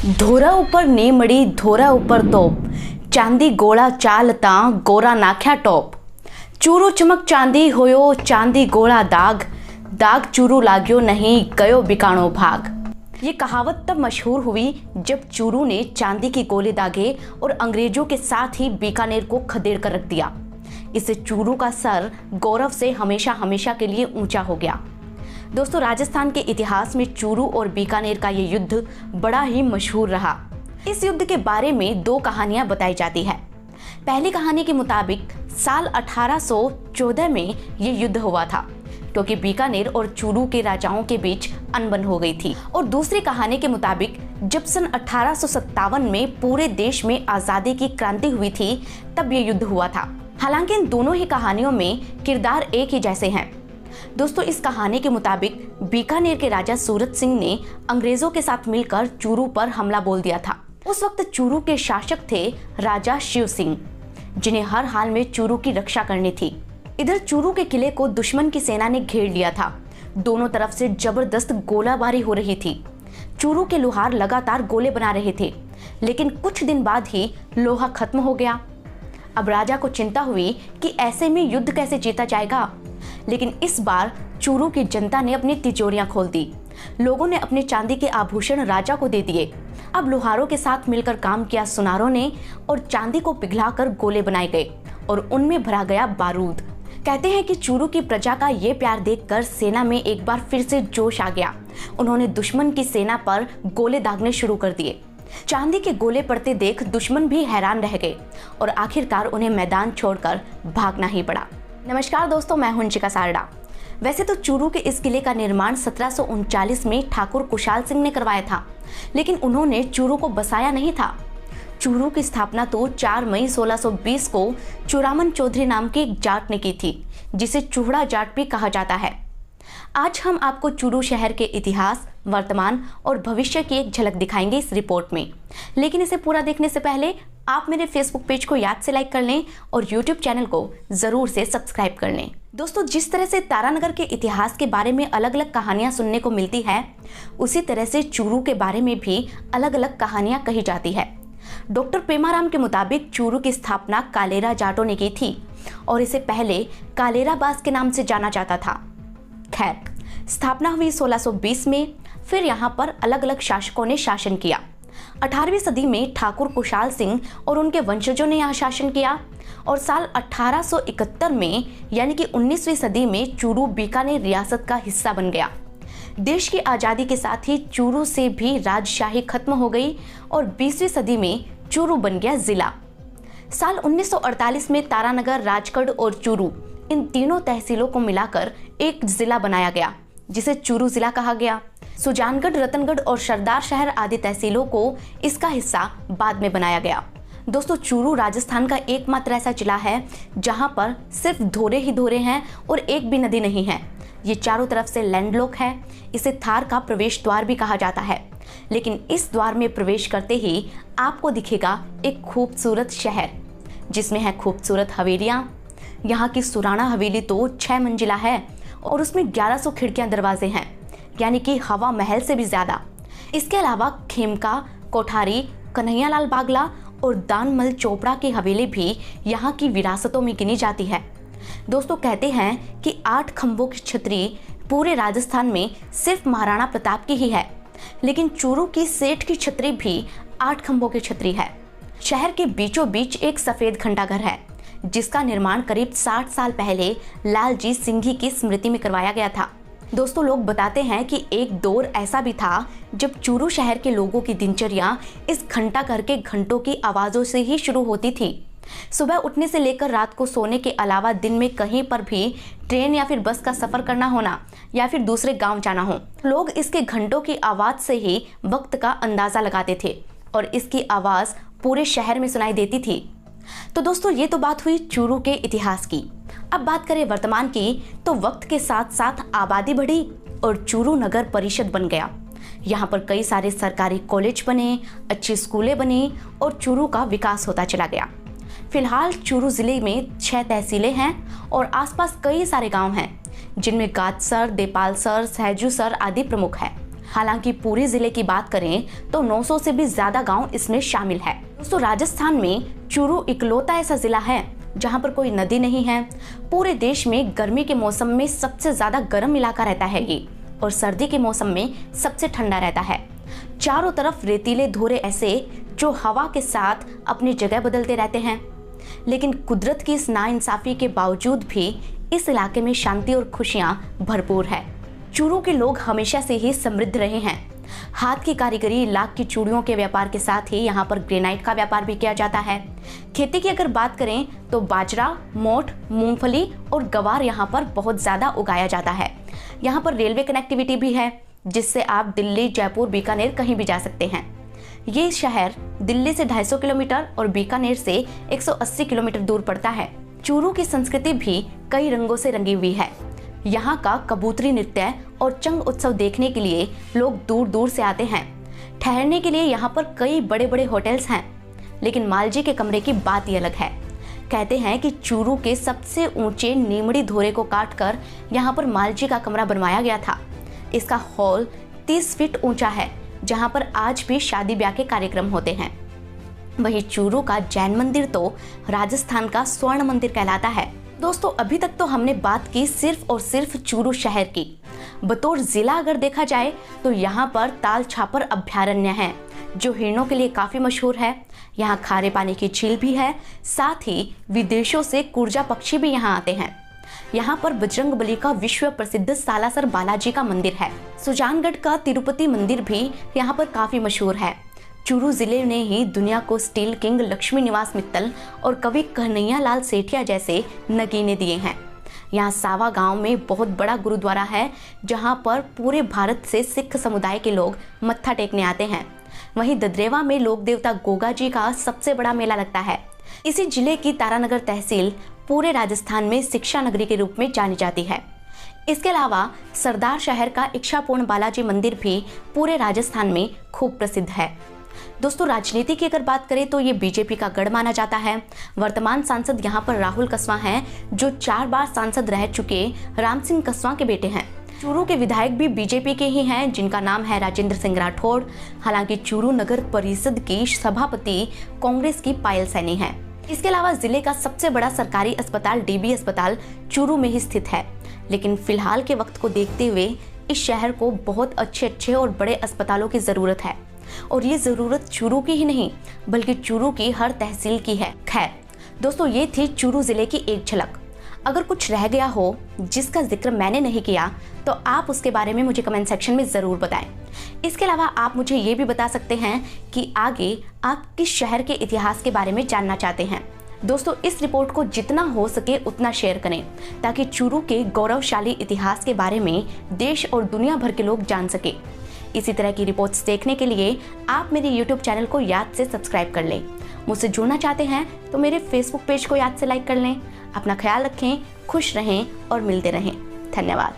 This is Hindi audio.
ધોરા ઉપર ને મળી ધોરા ઉપર તોપ, ચાંદી ગોળા ચાલતા ગોરા નાખ્યા ટોપ। ચૂરો ચમક ચાંદી હોયો चांदी गोला दाग, दाग चूरू लाग्यो नहीं गयो बिकाणो भाग। ये कहावत तब मशहूर हुई जब चूरू ने चांदी की गोले दागे और अंग्रेजों के साथ ही बीकानेर को खदेड़ कर रख दिया। इससे चूरू का सर गौरव से हमेशा हमेशा के लिए ऊंचा हो गया। दोस्तों, राजस्थान के इतिहास में चूरू और बीकानेर का ये युद्ध बड़ा ही मशहूर रहा। इस युद्ध के बारे में दो कहानियां बताई जाती है। पहली कहानी के मुताबिक साल 1814 में ये युद्ध हुआ था, क्योंकि बीकानेर और चूरू के राजाओं के बीच अनबन हो गई थी। और दूसरी कहानी के मुताबिक जब सन 1857 में पूरे देश में आज़ादी की क्रांति हुई थी, तब ये युद्ध हुआ था। हालांकि इन दोनों ही कहानियों में किरदार एक ही जैसे हैं। दोस्तों, इस कहानी के मुताबिक बीकानेर के राजा सूरत सिंह ने अंग्रेजों के साथ मिलकर चूरू पर हमला बोल दिया था। उस वक्त चूरू के शासक थे राजा शिव सिंह, जिन्हें हर हाल में चूरू की रक्षा करनी थी। इधर चूरू के किले को दुश्मन की सेना ने घेर लिया था। दोनों तरफ से जबरदस्त गोलाबारी हो रही थी। चूरू के लोहार लगातार गोले बना रहे थे, लेकिन कुछ दिन बाद ही लोहा खत्म हो गया। अब राजा को चिंता हुई कि ऐसे में युद्ध कैसे जीता जाएगा। लेकिन इस बार चूरू की जनता ने अपनी तिजोरियां खोल दी। लोगों ने अपने चांदी के आभूषण राजा को दे दिए। अब लोहारों के साथ मिलकर काम किया सुनारों ने, और चांदी को पिघलाकर गोले बनाए गए और उनमें भरा गया बारूद। कहते हैं कि चूरू की प्रजा का ये प्यार देखकर सेना में एक बार फिर से जोश आ गया। उन्होंने दुश्मन की सेना पर गोले दागने शुरू कर दिए। चांदी के गोले पड़ते देख दुश्मन भी हैरान रह गए और आखिरकार उन्हें मैदान छोड़कर भागना ही पड़ा। नमस्कार दोस्तों, मैं हूं अंशिका सारडा। वैसे तो चूरू के इस किले का निर्माण 1739 में ठाकुर कुशाल सिंह ने करवाया था, लेकिन उन्होंने चूरू को बसाया नहीं था। चूरू की स्थापना तो 4 मई 1620 को चूरामन चौधरी नाम के एक जाट ने की थी, जिसे चूहड़ा जाट भी कहा जाता है। आज हम आपको चूरू शहर के इतिहास, वर्तमान और भविष्य की एक झलक दिखाएंगे इस रिपोर्ट में। लेकिन इसे पूरा देखने से पहले आप मेरे फेसबुक पेज को याद से लाइक कर लें और यूट्यूब चैनल को जरूर से सब्सक्राइब कर लें। दोस्तों, जिस तरह से तारानगर के इतिहास के बारे में अलग अलग कहानियां सुनने को मिलती है, उसी तरह से चूरू के बारे में भी अलग अलग कहानियां कही जाती है। डॉक्टर पेमाराम के मुताबिक चूरू की स्थापना कालेरा जाटों ने की थी और इसे पहले कालेराबास के नाम से जाना जाता था। खैर, स्थापना हुई 1620 में। फिर यहाँ पर अलग अलग शासकों ने शासन किया। 18वीं सदी में ठाकुर कुशाल सिंह और उनके वंशजों ने यहाँ शासन किया और साल 1871 में यानी कि 19वीं सदी में चूरू बीकानेर रियासत का हिस्सा बन गया। देश की आज़ादी के साथ ही चूरू से भी राजशाही खत्म हो गई और 20वीं सदी में चूरू बन गया जिला। साल 1948 में तारानगर, राजगढ़ और चूरू, इन तीनों तहसीलों को मिलाकर एक जिला बनाया गया, जिसे चूरू जिला कहा गया। सुजानगढ़, रतनगढ़ और सरदार शहर आदि तहसीलों को इसका हिस्सा बाद में बनाया गया। दोस्तों, चूरू राजस्थान का एकमात्र ऐसा जिला है जहां पर सिर्फ धोरे ही धोरे हैं और एक भी नदी नहीं है। ये चारों तरफ से लैंडलॉक है। इसे थार का प्रवेश द्वार भी कहा जाता है। लेकिन इस द्वार में प्रवेश करते ही आपको दिखेगा एक खूबसूरत शहर, जिसमें है खूबसूरत हवेलियाँ। यहाँ की सुराणा हवेली तो 6 मंजिला है और उसमें 1100 खिड़कियाँ दरवाजे हैं, यानी कि हवा महल से भी ज्यादा। इसके अलावा खेमका, कोठारी, कन्हैयालाल बागला और दानमल चोपड़ा की हवेली भी यहाँ की विरासतों में गिनी जाती है। दोस्तों, कहते हैं कि 8 खंभों की छतरी पूरे राजस्थान में सिर्फ महाराणा प्रताप की ही है, लेकिन चूरू की सेठ की छतरी भी 8 खंभों की छतरी है। शहर के बीचों बीच एक सफेद घंटाघर है, जिसका निर्माण करीब 60 साल पहले लालजी सिंघी की स्मृति में करवाया गया था। दोस्तों, लोग बताते हैं कि एक दौर ऐसा भी था जब चूरू शहर के लोगों की दिनचर्या इस घंटाघर के घंटों की आवाज़ों से ही शुरू होती थी। सुबह उठने से लेकर रात को सोने के अलावा दिन में कहीं पर भी ट्रेन या फिर बस का सफ़र करना होना या फिर दूसरे गांव जाना हो, लोग इसके घंटों की आवाज़ से ही वक्त का अंदाज़ा लगाते थे और इसकी आवाज़ पूरे शहर में सुनाई देती थी। तो दोस्तों, ये तो बात हुई चूरू के इतिहास की। अब बात करें वर्तमान की, तो वक्त के साथ साथ आबादी बढ़ी और चूरू नगर परिषद बन गया। यहाँ पर कई सारे सरकारी कॉलेज बने, अच्छी स्कूलें बनी और चूरू का विकास होता चला गया। फिलहाल चूरू जिले में 6 तहसीलें हैं और आसपास कई सारे गांव हैं, जिनमें गादसर, देपालसर, सहजूसर आदि प्रमुख हैं। हालांकि पूरे जिले की बात करें तो 900 से भी ज्यादा गांव इसमें शामिल है। दोस्तों, राजस्थान में चूरू इकलौता ऐसा जिला है जहां पर कोई नदी नहीं है। पूरे देश में गर्मी के मौसम में सबसे ज्यादा गर्म इलाका रहता है ये, और सर्दी के मौसम में सबसे ठंडा रहता है। चारों तरफ रेतीले धोरे ऐसे जो हवा के साथ अपनी जगह बदलते रहते हैं। लेकिन कुदरत की इस नाइंसाफी के बावजूद भी इस इलाके में शांति और खुशियां भरपूर है। चूरू के लोग हमेशा से ही समृद्ध रहे हैं। हाथ की कारीगरी, लाख की चूड़ियों के व्यापार के साथ ही यहाँ पर ग्रेनाइट का व्यापार भी किया जाता है। खेती की अगर बात करें तो बाजरा, मोठ, मूंगफली और गवार यहाँ पर बहुत ज्यादा उगाया जाता है। यहाँ पर रेलवे कनेक्टिविटी भी है, जिससे आप दिल्ली, जयपुर, बीकानेर कहीं भी जा सकते हैं। ये शहर दिल्ली से 250 किलोमीटर और बीकानेर से 180 किलोमीटर दूर पड़ता है। चूरू की संस्कृति भी कई रंगों से रंगी हुई है। यहाँ का कबूतरी नृत्य और चंग उत्सव देखने के लिए लोग दूर दूर से आते हैं। ठहरने के लिए यहाँ पर कई बड़े बड़े होटल्स हैं, लेकिन मालजी के कमरे की बात ही अलग है। कहते हैं कि चूरू के सबसे ऊंचे नीमड़ी धोरे को काटकर यहाँ पर मालजी का कमरा बनवाया गया था। इसका हॉल 30 फीट ऊंचा है, जहाँ पर आज भी शादी ब्याह के कार्यक्रम होते हैं। वहीं चूरू का जैन मंदिर तो राजस्थान का स्वर्ण मंदिर कहलाता है। दोस्तों, अभी तक तो हमने बात की सिर्फ और सिर्फ चूरू शहर की। बतौर जिला अगर देखा जाए तो यहाँ पर ताल छापर अभ्यारण्य है, जो हिरणों के लिए काफी मशहूर है। यहाँ खारे पानी की झील भी है, साथ ही विदेशों से कुर्जा पक्षी भी यहाँ आते हैं। यहाँ पर बजरंगबली का विश्व प्रसिद्ध सालासर बालाजी का मंदिर है। सुजानगढ़ का तिरुपति मंदिर भी यहाँ पर काफी मशहूर है। चूरू जिले ने ही दुनिया को स्टील किंग लक्ष्मी निवास मित्तल और कवि कन्हैया लाल सेठिया जैसे नगीने दिए हैं। यहाँ सावा गांव में बहुत बड़ा गुरुद्वारा है, जहाँ पर पूरे भारत से सिख समुदाय के लोग मत्था टेकने आते हैं। वहीं ददरेवा में लोक देवता गोगा जी का सबसे बड़ा मेला लगता है। इसी जिले की तारानगर तहसील पूरे राजस्थान में शिक्षा नगरी के रूप में जानी जाती है। इसके अलावा सरदार शहर का इच्छापूर्ण बालाजी मंदिर भी पूरे राजस्थान में खूब प्रसिद्ध है। दोस्तों, राजनीति की अगर बात करें तो ये बीजेपी का गढ़ माना जाता है। वर्तमान सांसद यहाँ पर राहुल कस्वां हैं, जो 4 बार सांसद रह चुके राम सिंह कस्वां के बेटे हैं। चूरू के विधायक भी बीजेपी के ही हैं, जिनका नाम है राजेंद्र सिंह राठौड़। हालांकि चूरू नगर परिषद की सभापति कांग्रेस की पायल सैनी है। इसके अलावा जिले का सबसे बड़ा सरकारी अस्पताल डीबी अस्पताल चूरू में ही स्थित है। लेकिन फिलहाल के वक्त को देखते हुए इस शहर को बहुत अच्छे और बड़े अस्पतालों की जरूरत है, और ये जरूरत चूरू की ही नहीं बल्कि चूरू की हर तहसील की है। खैर दोस्तों, ये थी चूरू जिले की एक झलक। अगर कुछ रह गया हो जिसका जिक्र मैंने नहीं किया तो आप उसके बारे में मुझे कमेंट सेक्शन में जरूर बताएं। इसके अलावा आप मुझे ये भी बता सकते हैं कि आगे आप किस शहर के इतिहास के बारे में जानना चाहते हैं। दोस्तों, इस रिपोर्ट को जितना हो सके उतना शेयर करें, ताकि चूरू के गौरवशाली इतिहास के बारे में देश और दुनिया भर के लोग जान सके। इसी तरह की रिपोर्ट्स देखने के लिए आप मेरे YouTube चैनल को याद से सब्सक्राइब कर लें। मुझसे जुड़ना चाहते हैं तो मेरे Facebook पेज को याद से लाइक कर लें। अपना ख्याल रखें, खुश रहें और मिलते रहें। धन्यवाद।